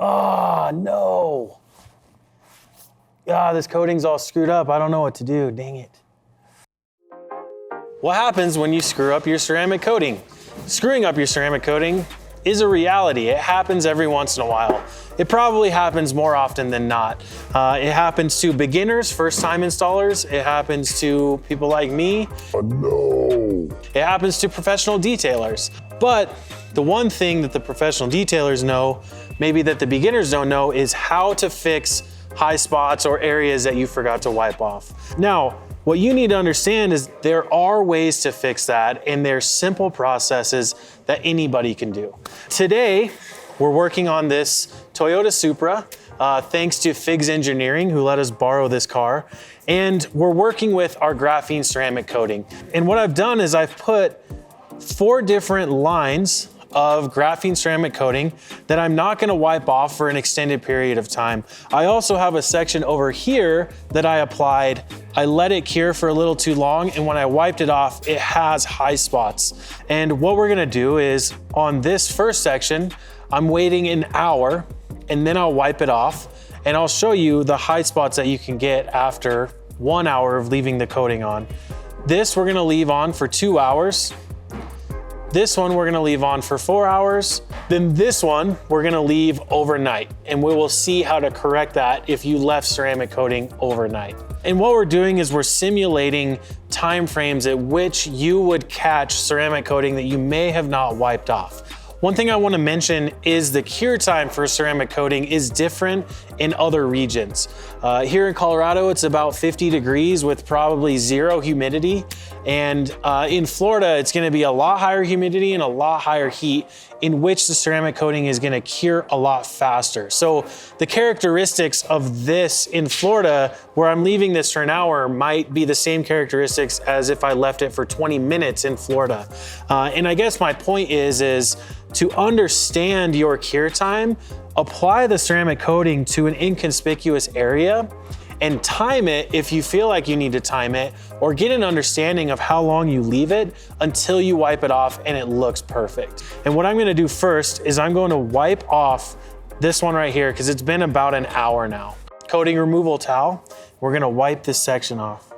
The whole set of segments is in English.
Oh, no. Ah, this coating's all screwed up. I don't know what to do, dang it. What happens when you screw up your ceramic coating? Screwing up your ceramic coating is a reality. It happens every once in a while. It probably happens more often than not. It happens to beginners, first-time installers. It happens to people like me. Oh no. It happens to professional detailers. But the one thing that the professional detailers know, maybe that the beginners don't know, is how to fix high spots or areas that you forgot to wipe off. Now, what you need to understand is there are ways to fix that, and there's simple processes that anybody can do. Today, we're working on this Toyota Supra, thanks to Figs Engineering, who let us borrow this car. And we're working with our graphene ceramic coating. And what I've done is I've put 4 different lines of graphene ceramic coating that I'm not gonna wipe off for an extended period of time. I also have a section over here that I applied. I let it cure for a little too long, and when I wiped it off, it has high spots. And what we're gonna do is, on this first section, I'm waiting an hour, and then I'll wipe it off, and I'll show you the high spots that you can get after 1 hour of leaving the coating on. This we're gonna leave on for 2 hours. This one we're gonna leave on for 4 hours. Then this one we're gonna leave overnight, and we will see how to correct that if you left ceramic coating overnight. And what we're doing is we're simulating time frames at which you would catch ceramic coating that you may have not wiped off. One thing I want to mention is the cure time for ceramic coating is different in other regions. Here in Colorado, it's about 50 degrees with probably 0 humidity. And in Florida, it's going to be a lot higher humidity and a lot higher heat, in which the ceramic coating is going to cure a lot faster. So the characteristics of this in Florida, where I'm leaving this for an hour, might be the same characteristics as if I left it for 20 minutes in Florida. And I guess my point is to understand your cure time, apply the ceramic coating to an inconspicuous area and time it if you feel like you need to time it, or get an understanding of how long you leave it until you wipe it off and it looks perfect. And what I'm gonna do first is I'm going to wipe off this one right here because it's been about an hour now. Coating removal towel, we're gonna wipe this section off.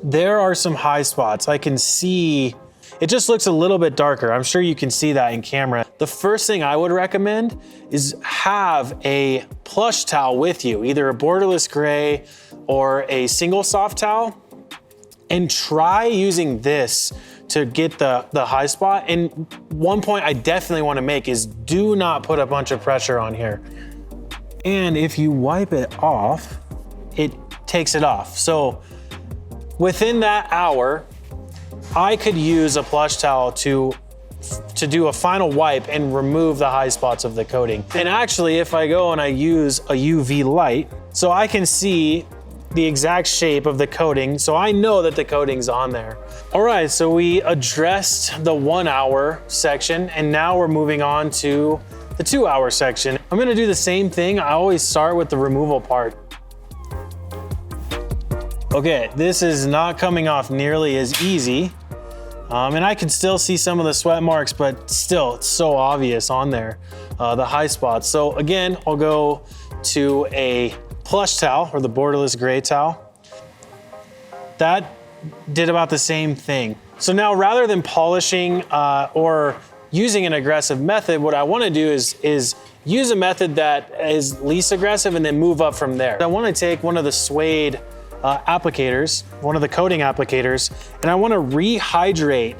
There are some high spots. I can see it just looks a little bit darker. I'm sure you can see that in camera. The first thing I would recommend is have a plush towel with you, either a borderless gray or a single soft towel, and try using this to get the high spot. And one point I definitely want to make is do not put a bunch of pressure on here. And if you wipe it off, it takes it off. So within that hour, I could use a plush towel to do a final wipe and remove the high spots of the coating. And actually, if I go and I use a UV light, so I can see the exact shape of the coating, so I know that the coating's on there. All right, so we addressed the 1 hour section, and now we're moving on to the 2 hour section. I'm gonna do the same thing. I always start with the removal part. Okay, this is not coming off nearly as easy. And I can still see some of the sweat marks, but still, it's so obvious on there, the high spots. So again, I'll go to a plush towel or the borderless gray towel. That did about the same thing. So now rather than polishing or using an aggressive method, what I wanna do is use a method that is least aggressive and then move up from there. I wanna take one of the Suede applicators, one of the coating applicators, and I want to rehydrate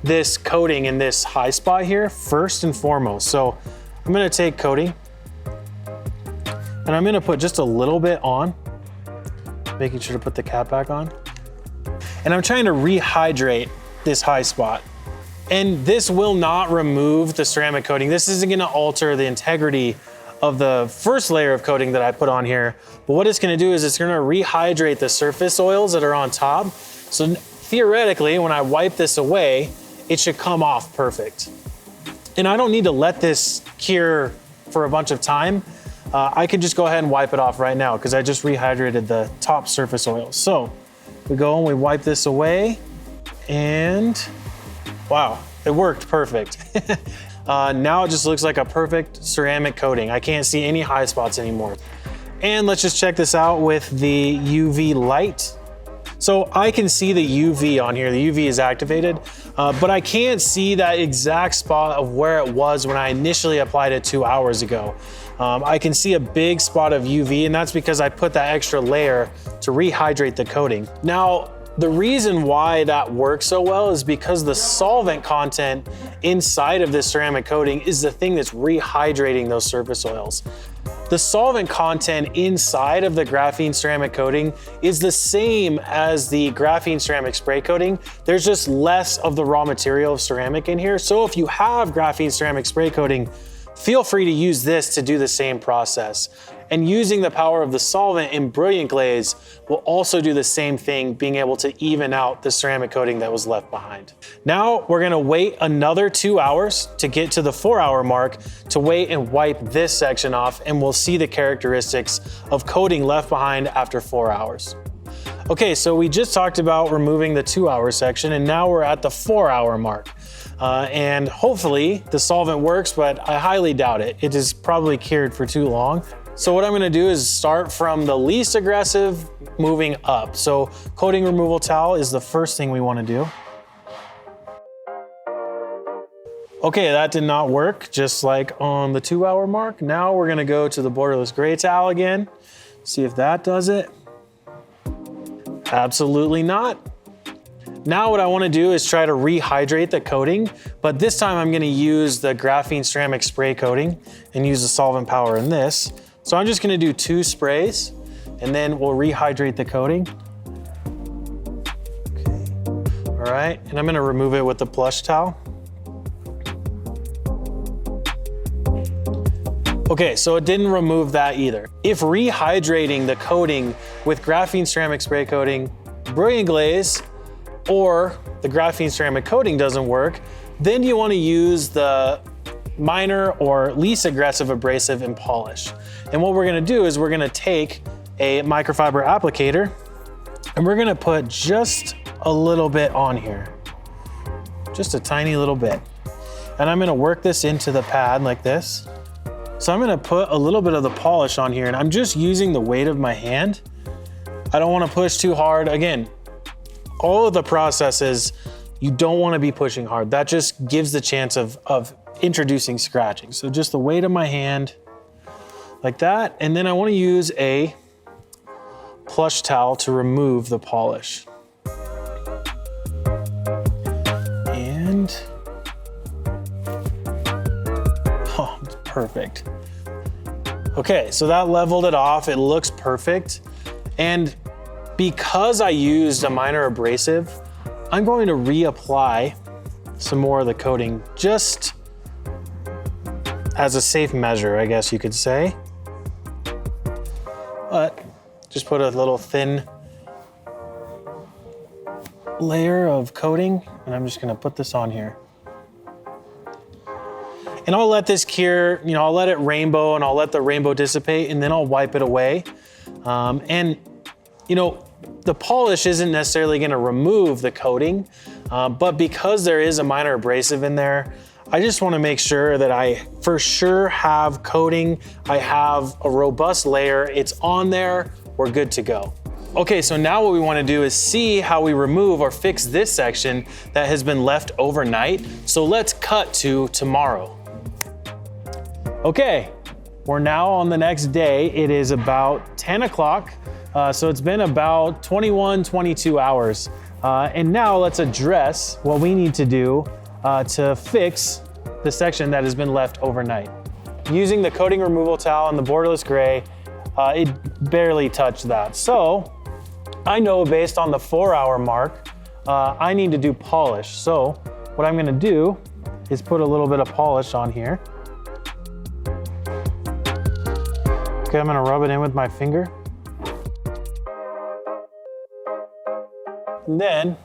this coating in this high spot here first and foremost. So I'm going to take coating and I'm going to put just a little bit on, making sure to put the cap back on. And I'm trying to rehydrate this high spot. And this will not remove the ceramic coating. This isn't going to alter the integrity of the first layer of coating that I put on here. But what it's gonna do is it's gonna rehydrate the surface oils that are on top. So theoretically, when I wipe this away, it should come off perfect. And I don't need to let this cure for a bunch of time. I can just go ahead and wipe it off right now because I just rehydrated the top surface oils. So we go and we wipe this away, and wow, it worked perfect. Now it just looks like a perfect ceramic coating. I can't see any high spots anymore. And let's just check this out with the UV light. So I can see the UV on here. The UV is activated, but I can't see that exact spot of where it was when I initially applied it 2 hours ago. I can see a big spot of UV, and that's because I put that extra layer to rehydrate the coating. Now, the reason why that works so well is because the solvent content inside of this ceramic coating is the thing that's rehydrating those surface oils. The solvent content inside of the graphene ceramic coating is the same as the graphene ceramic spray coating. There's just less of the raw material of ceramic in here. So if you have graphene ceramic spray coating, feel free to use this to do the same process. And using the power of the solvent in Brilliant Glaze will also do the same thing, being able to even out the ceramic coating that was left behind. Now we're gonna wait another 2 hours to get to the 4-hour mark to wait and wipe this section off, and we'll see the characteristics of coating left behind after 4 hours. Okay, so we just talked about removing the 2-hour section, and now we're at the 4-hour mark. And hopefully the solvent works, but I highly doubt it. It is probably cured for too long. So what I'm gonna do is start from the least aggressive, moving up. So coating removal towel is the first thing we wanna do. Okay, that did not work, just like on the 2-hour mark. Now we're gonna go to the borderless gray towel again, see if that does it. Absolutely not. Now what I wanna do is try to rehydrate the coating, but this time I'm gonna use the graphene ceramic spray coating and use the solvent power in this. So I'm just gonna do 2 sprays, and then we'll rehydrate the coating. Okay. All right, and I'm gonna remove it with the plush towel. Okay, so it didn't remove that either. If rehydrating the coating with graphene ceramic spray coating, Brilliant Glaze, or the graphene ceramic coating doesn't work, then you wanna use the minor or least aggressive abrasive and polish. And what we're gonna do is we're gonna take a microfiber applicator and we're gonna put just a little bit on here. Just a tiny little bit. And I'm gonna work this into the pad like this. So I'm gonna put a little bit of the polish on here, and I'm just using the weight of my hand. I don't wanna push too hard. Again, all of the processes, you don't wanna be pushing hard. That just gives the chance of introducing scratching. So just the weight of my hand, like that. And then I wanna use a plush towel to remove the polish. And, oh, it's perfect. Okay, so that leveled it off. It looks perfect. And because I used a minor abrasive, I'm going to reapply some more of the coating, just as a safe measure, I guess you could say. But just put a little thin layer of coating, and I'm just gonna put this on here. And I'll let this cure, you know, I'll let it rainbow and I'll let the rainbow dissipate, and then I'll wipe it away. And you know, the polish isn't necessarily gonna remove the coating, but because there is a minor abrasive in there, I just wanna make sure that I for sure have coating, I have a robust layer, it's on there, we're good to go. Okay, so now what we wanna do is see how we remove or fix this section that has been left overnight. So let's cut to tomorrow. Okay, we're now on the next day. It is about 10 o'clock. So it's been about 21, 22 hours. And now let's address what we need to do to fix the section that has been left overnight. Using the coating removal towel and the borderless gray, it barely touched that. So I know based on the 4-hour mark, I need to do polish. So what I'm gonna do is put a little bit of polish on here. Okay, I'm gonna rub it in with my finger. And then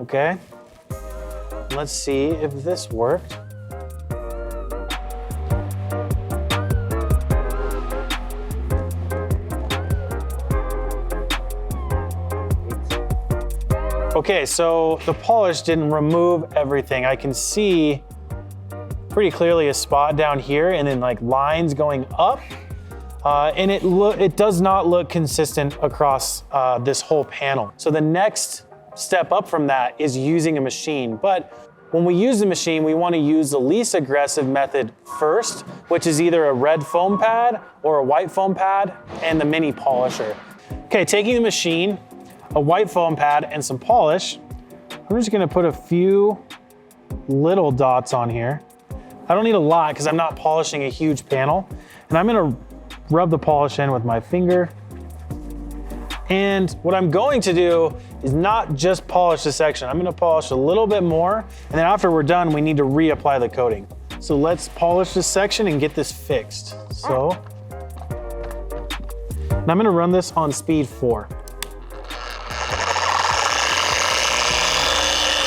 okay, let's see if this worked. Okay, so the polish didn't remove everything. I can see pretty clearly a spot down here and then like lines going up. And it does not look consistent across this whole panel. So the next step up from that is using a machine. But when we use the machine, we want to use the least aggressive method first, which is either a red foam pad or a white foam pad and the mini polisher. Okay, taking the machine, a white foam pad, and some polish, I'm just gonna put a few little dots on here. I don't need a lot because I'm not polishing a huge panel. And I'm gonna rub the polish in with my finger. And what I'm going to do is not just polish the section. I'm gonna polish a little bit more, and then after we're done, we need to reapply the coating. So let's polish this section and get this fixed. So, and I'm gonna run this on speed 4.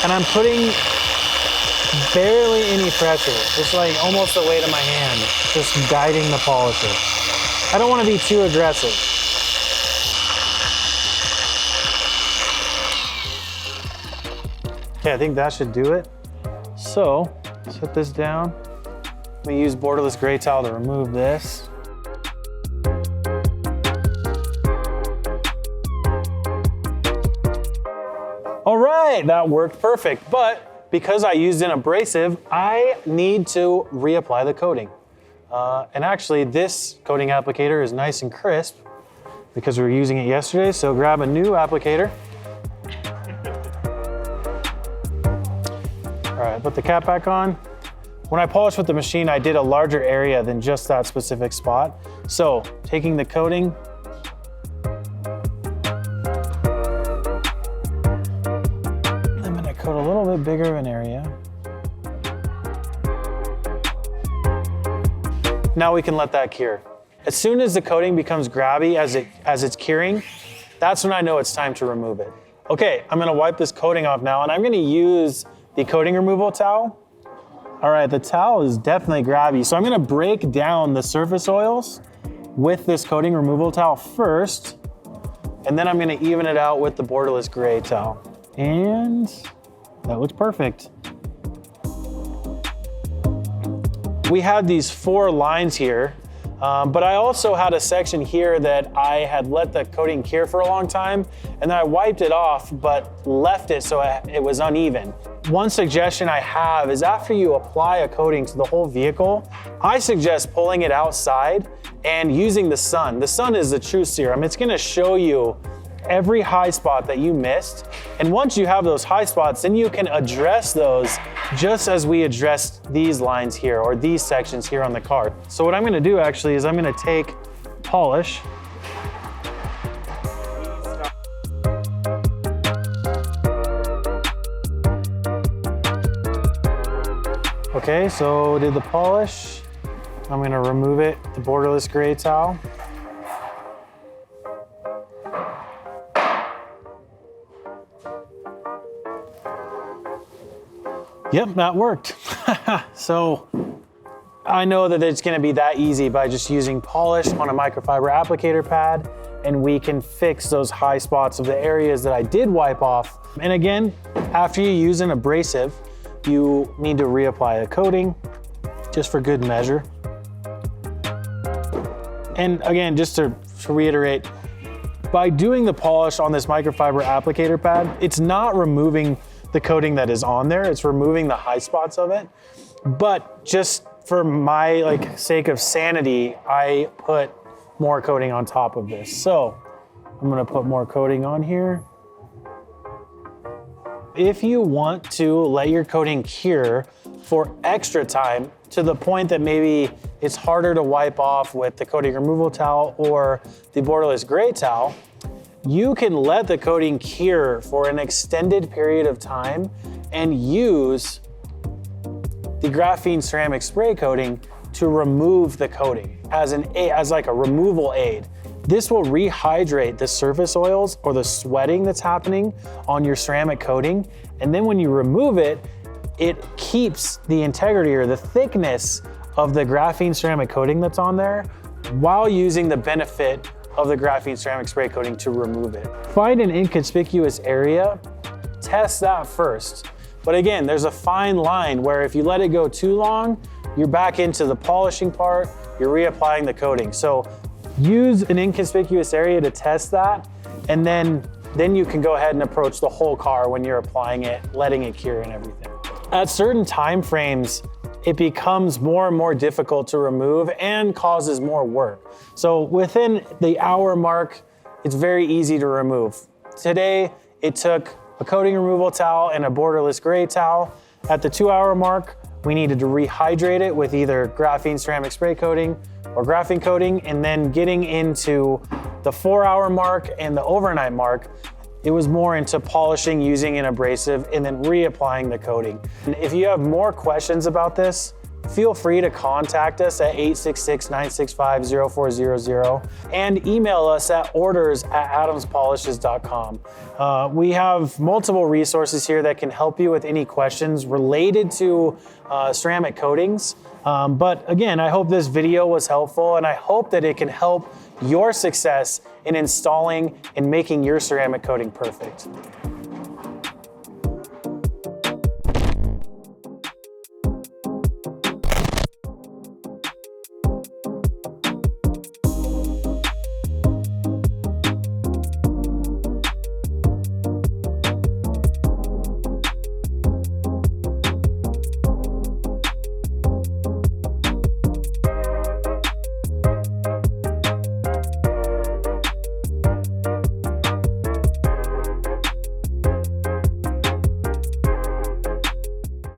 And I'm putting barely any pressure, just like almost the weight of my hand, just guiding the polisher. I don't want to be too aggressive. Okay, I think that should do it. So, set this down. Let me use Borderless gray towel to remove this. All right, that worked perfect, but because I used an abrasive, I need to reapply the coating. And actually, this coating applicator is nice and crisp because we were using it yesterday, so grab a new applicator. All right, put the cap back on. When I polished with the machine, I did a larger area than just that specific spot. So, taking the coating, coat a little bit bigger of an area. Now we can let that cure. As soon as the coating becomes grabby as it's curing, that's when I know it's time to remove it. Okay, I'm gonna wipe this coating off now, and I'm gonna use the coating removal towel. All right, the towel is definitely grabby, so I'm gonna break down the surface oils with this coating removal towel first, and then I'm gonna even it out with the Borderless gray towel. And that looks perfect. We had these 4 lines here, but I also had a section here that I had let the coating cure for a long time, and then I wiped it off, but left it so it was uneven. One suggestion I have is after you apply a coating to the whole vehicle, I suggest pulling it outside and using the sun. The sun is the true serum. It's gonna show you every high spot that you missed. And once you have those high spots, then you can address those just as we addressed these lines here or these sections here on the car. So what I'm gonna do actually is I'm gonna take polish. Okay, so did the polish. I'm gonna remove it, the Borderless gray towel. Yep, that worked. So I know that it's gonna be that easy by just using polish on a microfiber applicator pad, and we can fix those high spots of the areas that I did wipe off. And again, after you use an abrasive, you need to reapply a coating just for good measure. And again, just to reiterate, by doing the polish on this microfiber applicator pad, it's not removing the coating that is on there, it's removing the high spots of it. But just for my sake of sanity, I put more coating on top of this. So I'm gonna put more coating on here. If you want to let your coating cure for extra time to the point that maybe it's harder to wipe off with the coating removal towel or the Borderless gray towel, you can let the coating cure for an extended period of time and use the graphene ceramic spray coating to remove the coating as like a removal aid. This will rehydrate the surface oils or the sweating that's happening on your ceramic coating. And then when you remove it, it keeps the integrity or the thickness of the graphene ceramic coating that's on there while using the benefit of the graphene ceramic spray coating to remove it. Find an inconspicuous area, test that first. But again, there's a fine line where if you let it go too long, you're back into the polishing part, you're reapplying the coating. So use an inconspicuous area to test that, and then you can go ahead and approach the whole car when you're applying it, letting it cure and everything. At certain time frames, it becomes more and more difficult to remove and causes more work. So within the hour mark, it's very easy to remove. Today, it took a coating removal towel and a borderless gray towel. At the 2-hour mark, we needed to rehydrate it with either graphene ceramic spray coating or graphene coating, and then getting into the 4-hour mark and the overnight mark, it was more into polishing using an abrasive and then reapplying the coating. And if you have more questions about this, feel free to contact us at 866-965-0400 and email us at orders@adamspolishes.com. We have multiple resources here that can help you with any questions related to ceramic coatings. But again, I hope this video was helpful, and I hope that it can help your success in installing and making your ceramic coating perfect.